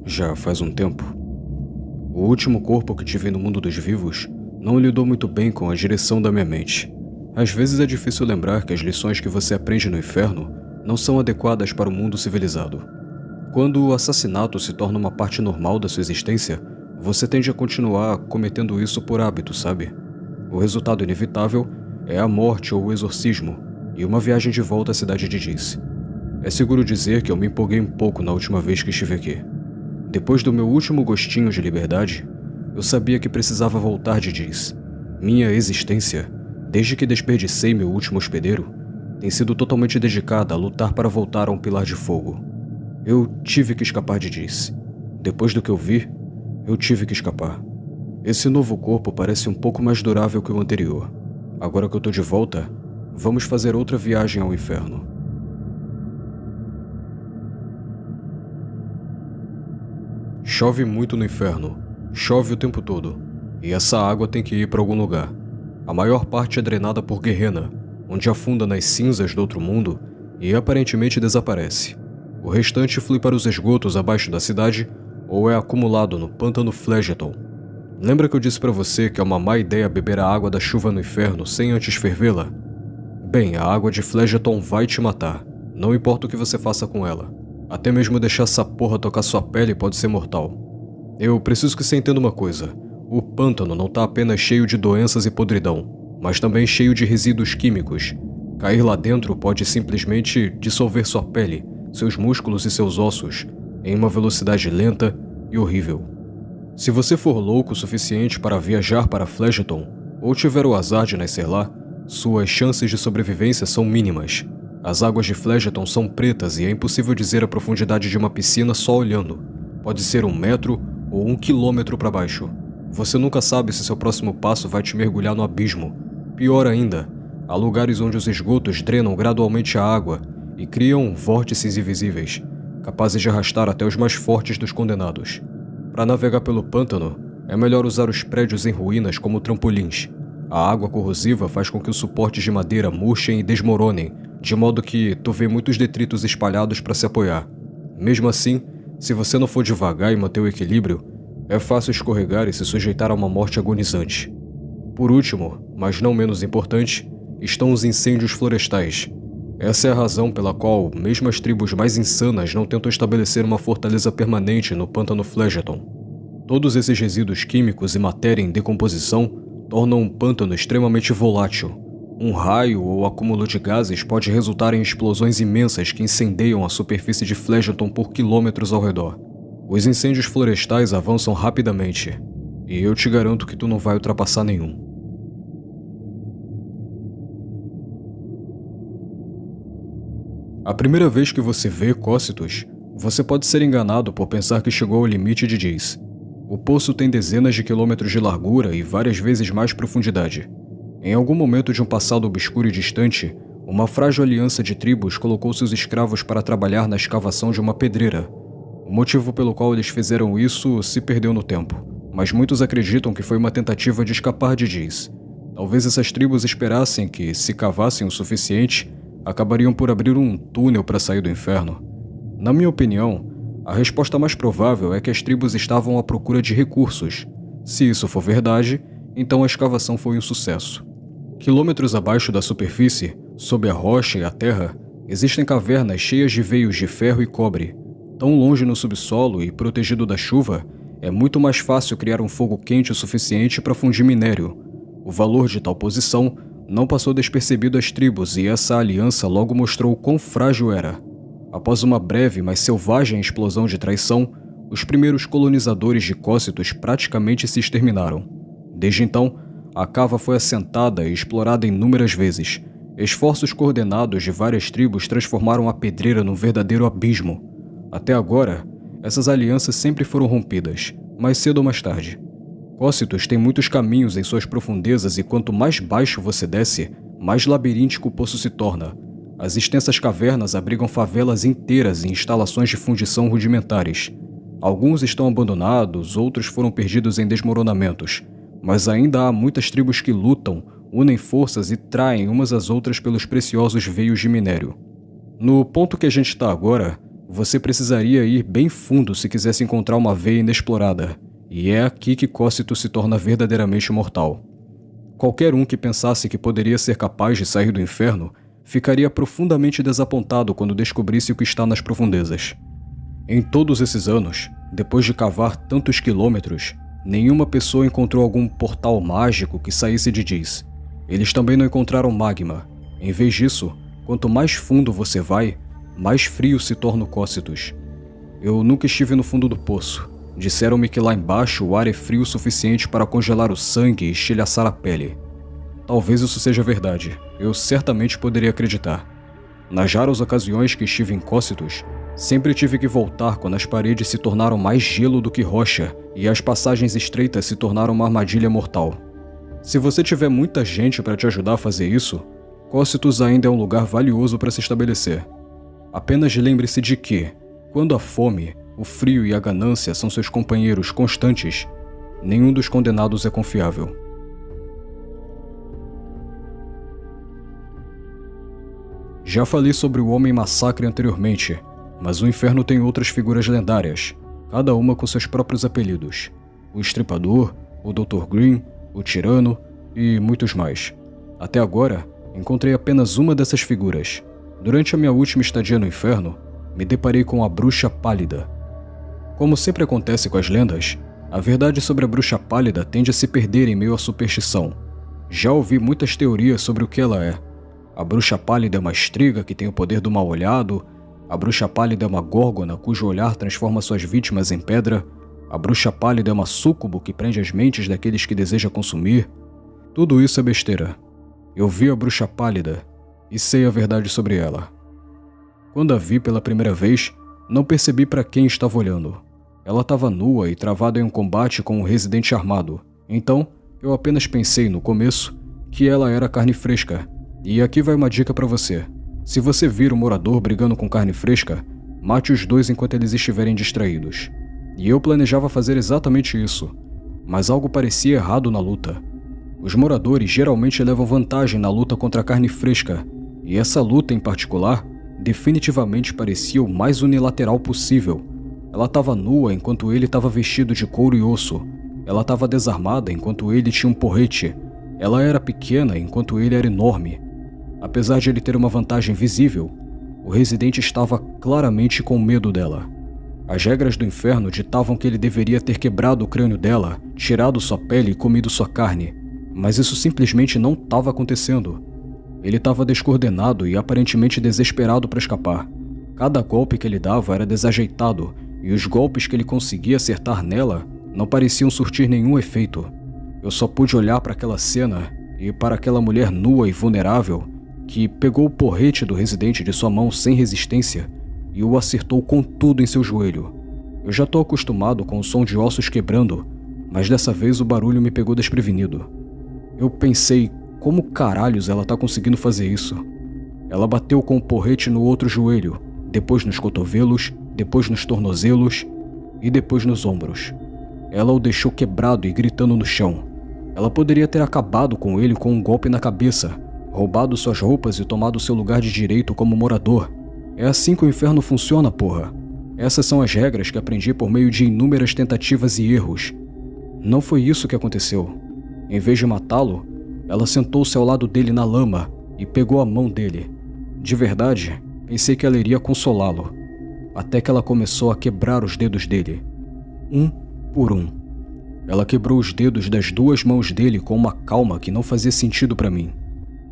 Já faz um tempo. O último corpo que tive no mundo dos vivos não lidou muito bem com a direção da minha mente. Às vezes é difícil lembrar que as lições que você aprende no inferno não são adequadas para o mundo civilizado. Quando o assassinato se torna uma parte normal da sua existência, você tende a continuar cometendo isso por hábito, sabe? O resultado inevitável é a morte ou o exorcismo e uma viagem de volta à cidade de Diz. É seguro dizer que eu me empolguei um pouco na última vez que estive aqui. Depois do meu último gostinho de liberdade, eu sabia que precisava voltar de Diz. Minha existência, desde que desperdicei meu último hospedeiro, tem sido totalmente dedicada a lutar para voltar a um pilar de fogo. Eu tive que escapar de Diz. Depois do que eu vi, eu tive que escapar. Esse novo corpo parece um pouco mais durável que o anterior. Agora que eu tô de volta, vamos fazer outra viagem ao inferno. Chove muito no inferno. Chove o tempo todo. E essa água tem que ir para algum lugar. A maior parte é drenada por Gehenna, onde afunda nas cinzas do outro mundo e aparentemente desaparece. O restante flui para os esgotos abaixo da cidade ou é acumulado no pântano Phlegethon. Lembra que eu disse para você que é uma má ideia beber a água da chuva no inferno sem antes fervê-la? Bem, a água de Phlegethon vai te matar, não importa o que você faça com ela. Até mesmo deixar essa porra tocar sua pele pode ser mortal. Eu preciso que você entenda uma coisa. O pântano não tá apenas cheio de doenças e podridão, mas também cheio de resíduos químicos. Cair lá dentro pode simplesmente dissolver sua pele, seus músculos e seus ossos, em uma velocidade lenta e horrível. Se você for louco o suficiente para viajar para Phlegethon, ou tiver o azar de nascer lá, suas chances de sobrevivência são mínimas. As águas de Phlegethon são pretas e é impossível dizer a profundidade de uma piscina só olhando. Pode ser 1 metro ou 1 quilômetro para baixo. Você nunca sabe se seu próximo passo vai te mergulhar no abismo. Pior ainda, há lugares onde os esgotos drenam gradualmente a água e criam vórtices invisíveis, capazes de arrastar até os mais fortes dos condenados. Para navegar pelo pântano, é melhor usar os prédios em ruínas como trampolins. A água corrosiva faz com que os suportes de madeira murchem e desmoronem, de modo que tu vê muitos detritos espalhados para se apoiar. Mesmo assim, se você não for devagar e manter o equilíbrio, é fácil escorregar e se sujeitar a uma morte agonizante. Por último, mas não menos importante, estão os incêndios florestais. Essa é a razão pela qual mesmo as tribos mais insanas não tentam estabelecer uma fortaleza permanente no pântano Phlegethon. Todos esses resíduos químicos e matéria em decomposição tornam um pântano extremamente volátil. Um raio ou acúmulo de gases pode resultar em explosões imensas que incendeiam a superfície de Phlegethon por quilômetros ao redor. Os incêndios florestais avançam rapidamente, e eu te garanto que tu não vai ultrapassar nenhum. A primeira vez que você vê Cocytus, você pode ser enganado por pensar que chegou ao limite de Diz. O poço tem dezenas de quilômetros de largura e várias vezes mais profundidade. Em algum momento de um passado obscuro e distante, uma frágil aliança de tribos colocou seus escravos para trabalhar na escavação de uma pedreira. O motivo pelo qual eles fizeram isso se perdeu no tempo, mas muitos acreditam que foi uma tentativa de escapar de Diz. Talvez essas tribos esperassem que, se cavassem o suficiente, acabariam por abrir um túnel para sair do inferno. Na minha opinião, a resposta mais provável é que as tribos estavam à procura de recursos. Se isso for verdade, então a escavação foi um sucesso. Quilômetros abaixo da superfície, sob a rocha e a terra, existem cavernas cheias de veios de ferro e cobre. Tão longe no subsolo e protegido da chuva, é muito mais fácil criar um fogo quente o suficiente para fundir minério. O valor de tal posição não passou despercebido às tribos e essa aliança logo mostrou quão frágil era. Após uma breve, mas selvagem explosão de traição, os primeiros colonizadores de Cocytus praticamente se exterminaram. Desde então, a cava foi assentada e explorada inúmeras vezes. Esforços coordenados de várias tribos transformaram a pedreira num verdadeiro abismo. Até agora, essas alianças sempre foram rompidas, mais cedo ou mais tarde. Cocytus tem muitos caminhos em suas profundezas e quanto mais baixo você desce, mais labiríntico o poço se torna. As extensas cavernas abrigam favelas inteiras e instalações de fundição rudimentares. Alguns estão abandonados, outros foram perdidos em desmoronamentos. Mas ainda há muitas tribos que lutam, unem forças e traem umas às outras pelos preciosos veios de minério. No ponto que a gente está agora, Você precisaria ir bem fundo se quisesse encontrar uma veia inexplorada, e é aqui que Cocytus se torna verdadeiramente mortal. Qualquer um que pensasse que poderia ser capaz de sair do inferno ficaria profundamente desapontado quando descobrisse o que está nas profundezas. Em todos esses anos, depois de cavar tantos quilômetros, nenhuma pessoa encontrou algum portal mágico que saísse de Dis. Eles também não encontraram magma. Em vez disso, quanto mais fundo você vai, mais frio se torna o Cocytus. Eu nunca estive no fundo do poço. Disseram-me que lá embaixo o ar é frio o suficiente para congelar o sangue e estilhaçar a pele. Talvez isso seja verdade. Eu certamente poderia acreditar. Nas raras ocasiões que estive em Cocytus, sempre tive que voltar quando as paredes se tornaram mais gelo do que rocha e as passagens estreitas se tornaram uma armadilha mortal. Se você tiver muita gente para te ajudar a fazer isso, Cocytus ainda é um lugar valioso para se estabelecer. Apenas lembre-se de que, quando a fome, o frio e a ganância são seus companheiros constantes, nenhum dos condenados é confiável. Já falei sobre o Homem Massacre anteriormente, mas o inferno tem outras figuras lendárias, cada uma com seus próprios apelidos. O Estripador, o Dr. Green, o Tirano e muitos mais. Até agora, encontrei apenas uma dessas figuras. Durante a minha última estadia no inferno, me deparei com a Bruxa Pálida. Como sempre acontece com as lendas, a verdade sobre a Bruxa Pálida tende a se perder em meio à superstição. Já ouvi muitas teorias sobre o que ela é. A Bruxa Pálida é uma estriga que tem o poder do mal-olhado. A Bruxa Pálida é uma górgona cujo olhar transforma suas vítimas em pedra. A Bruxa Pálida é uma súcubo que prende as mentes daqueles que deseja consumir. Tudo isso é besteira. Eu vi a Bruxa Pálida e sei a verdade sobre ela. Quando a vi pela primeira vez, não percebi para quem estava olhando. Ela estava nua e travada em um combate com um residente armado. Então, eu apenas pensei no começo que ela era carne fresca. E aqui vai uma dica para você. Se você vir um morador brigando com carne fresca, mate os dois enquanto eles estiverem distraídos. E eu planejava fazer exatamente isso, mas algo parecia errado na luta. Os moradores geralmente levam vantagem na luta contra a carne fresca, e essa luta em particular definitivamente parecia o mais unilateral possível. Ela estava nua enquanto ele estava vestido de couro e osso. Ela estava desarmada enquanto ele tinha um porrete. Ela era pequena enquanto ele era enorme. Apesar de ele ter uma vantagem visível, o residente estava claramente com medo dela. As regras do inferno ditavam que ele deveria ter quebrado o crânio dela, tirado sua pele e comido sua carne, mas isso simplesmente não estava acontecendo. Ele estava descoordenado e aparentemente desesperado para escapar. Cada golpe que ele dava era desajeitado, e os golpes que ele conseguia acertar nela não pareciam surtir nenhum efeito. Eu só pude olhar para aquela cena e para aquela mulher nua e vulnerável que pegou o porrete do residente de sua mão sem resistência e o acertou com tudo em seu joelho. Eu já estou acostumado com o som de ossos quebrando, mas dessa vez o barulho me pegou desprevenido. Eu pensei, como caralhos ela tá conseguindo fazer isso? Ela bateu com o porrete no outro joelho, depois nos cotovelos, depois nos tornozelos e depois nos ombros. Ela o deixou quebrado e gritando no chão. Ela poderia ter acabado com ele com um golpe na cabeça, roubado suas roupas e tomado seu lugar de direito como morador. É assim que o inferno funciona, porra. Essas são as regras que aprendi por meio de inúmeras tentativas e erros. Não foi isso que aconteceu. Em vez de matá-lo, ela sentou-se ao lado dele na lama e pegou a mão dele. De verdade, pensei que ela iria consolá-lo, até que ela começou a quebrar os dedos dele, um por um. Ela quebrou os dedos das duas mãos dele com uma calma que não fazia sentido para mim.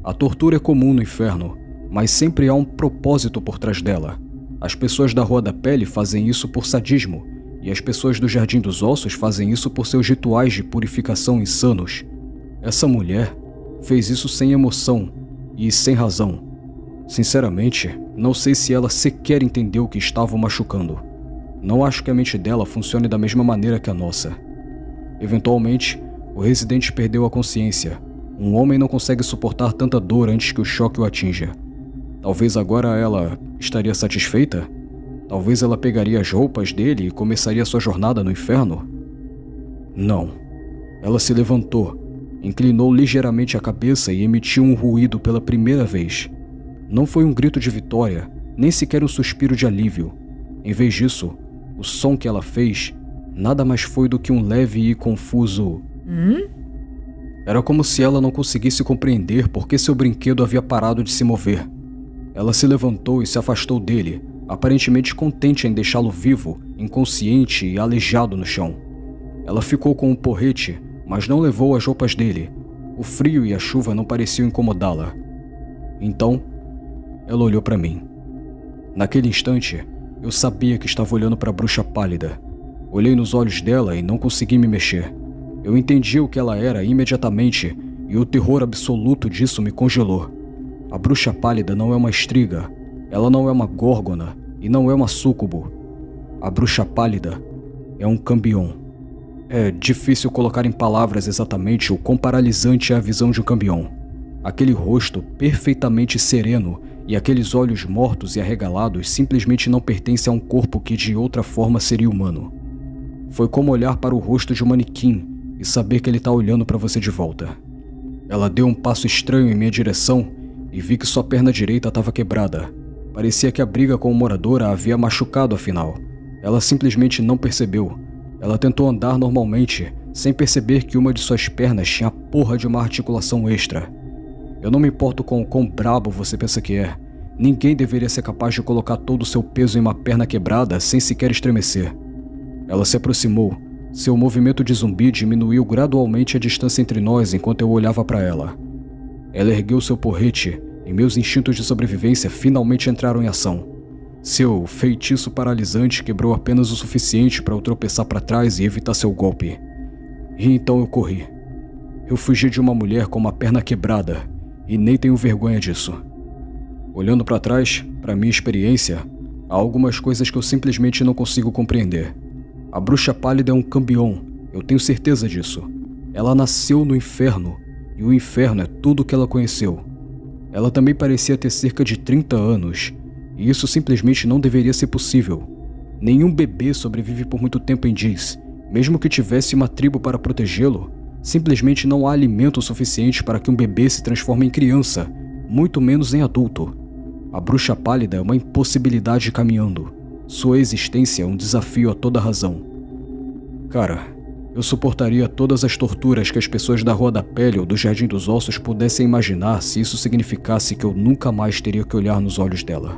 A tortura é comum no inferno, mas sempre há um propósito por trás dela. As pessoas da Rua da Pele fazem isso por sadismo, e as pessoas do Jardim dos Ossos fazem isso por seus rituais de purificação insanos. Essa mulher fez isso sem emoção e sem razão. Sinceramente, não sei se ela sequer entendeu o que estava o machucando. Não acho que a mente dela funcione da mesma maneira que a nossa. Eventualmente, o residente perdeu a consciência. Um homem não consegue suportar tanta dor antes que o choque o atinja. Talvez agora ela estaria satisfeita? Talvez ela pegaria as roupas dele e começaria sua jornada no inferno? Não. Ela se levantou, inclinou ligeiramente a cabeça e emitiu um ruído pela primeira vez. Não foi um grito de vitória, nem sequer um suspiro de alívio. Em vez disso, o som que ela fez nada mais foi do que um leve e confuso Era como se ela não conseguisse compreender por que seu brinquedo havia parado de se mover. Ela se levantou e se afastou dele, aparentemente contente em deixá-lo vivo, inconsciente e aleijado no chão. Ela ficou com o porrete, mas não levou as roupas dele. O frio e a chuva não pareciam incomodá-la. Então, ela olhou para mim. Naquele instante, eu sabia que estava olhando para a bruxa pálida. Olhei nos olhos dela e não consegui me mexer. Eu entendi o que ela era imediatamente e o terror absoluto disso me congelou. A bruxa pálida não é uma estriga, ela não é uma górgona e não é uma súcubo. A bruxa pálida é um cambion. É difícil colocar em palavras exatamente o quão paralisante é a visão de um cambion. Aquele rosto perfeitamente sereno e aqueles olhos mortos e arregalados simplesmente não pertencem a um corpo que de outra forma seria humano. Foi como olhar para o rosto de um manequim e saber que ele está olhando para você de volta. Ela deu um passo estranho em minha direção e vi que sua perna direita estava quebrada. Parecia que a briga com o morador a havia machucado afinal. Ela simplesmente não percebeu. Ela tentou andar normalmente, sem perceber que uma de suas pernas tinha a porra de uma articulação extra. Eu não me importo com o quão brabo você pensa que é. Ninguém deveria ser capaz de colocar todo o seu peso em uma perna quebrada sem sequer estremecer. Ela se aproximou. Seu movimento de zumbi diminuiu gradualmente a distância entre nós enquanto eu olhava para ela. Ela ergueu seu porrete e meus instintos de sobrevivência finalmente entraram em ação. Seu feitiço paralisante quebrou apenas o suficiente para eu tropeçar para trás e evitar seu golpe. E então eu corri. Eu fugi de uma mulher com uma perna quebrada e nem tenho vergonha disso. Olhando para trás, para minha experiência, há algumas coisas que eu simplesmente não consigo compreender. A bruxa pálida é um cambion, eu tenho certeza disso. Ela nasceu no inferno, e o inferno é tudo o que ela conheceu. Ela também parecia ter cerca de 30 anos, e isso simplesmente não deveria ser possível. Nenhum bebê sobrevive por muito tempo em Diz. Mesmo que tivesse uma tribo para protegê-lo, simplesmente não há alimento suficiente para que um bebê se transforme em criança, muito menos em adulto. A bruxa pálida é uma impossibilidade caminhando. Sua existência é um desafio a toda razão. Cara, eu suportaria todas as torturas que as pessoas da Rua da Pele ou do Jardim dos Ossos pudessem imaginar se isso significasse que eu nunca mais teria que olhar nos olhos dela.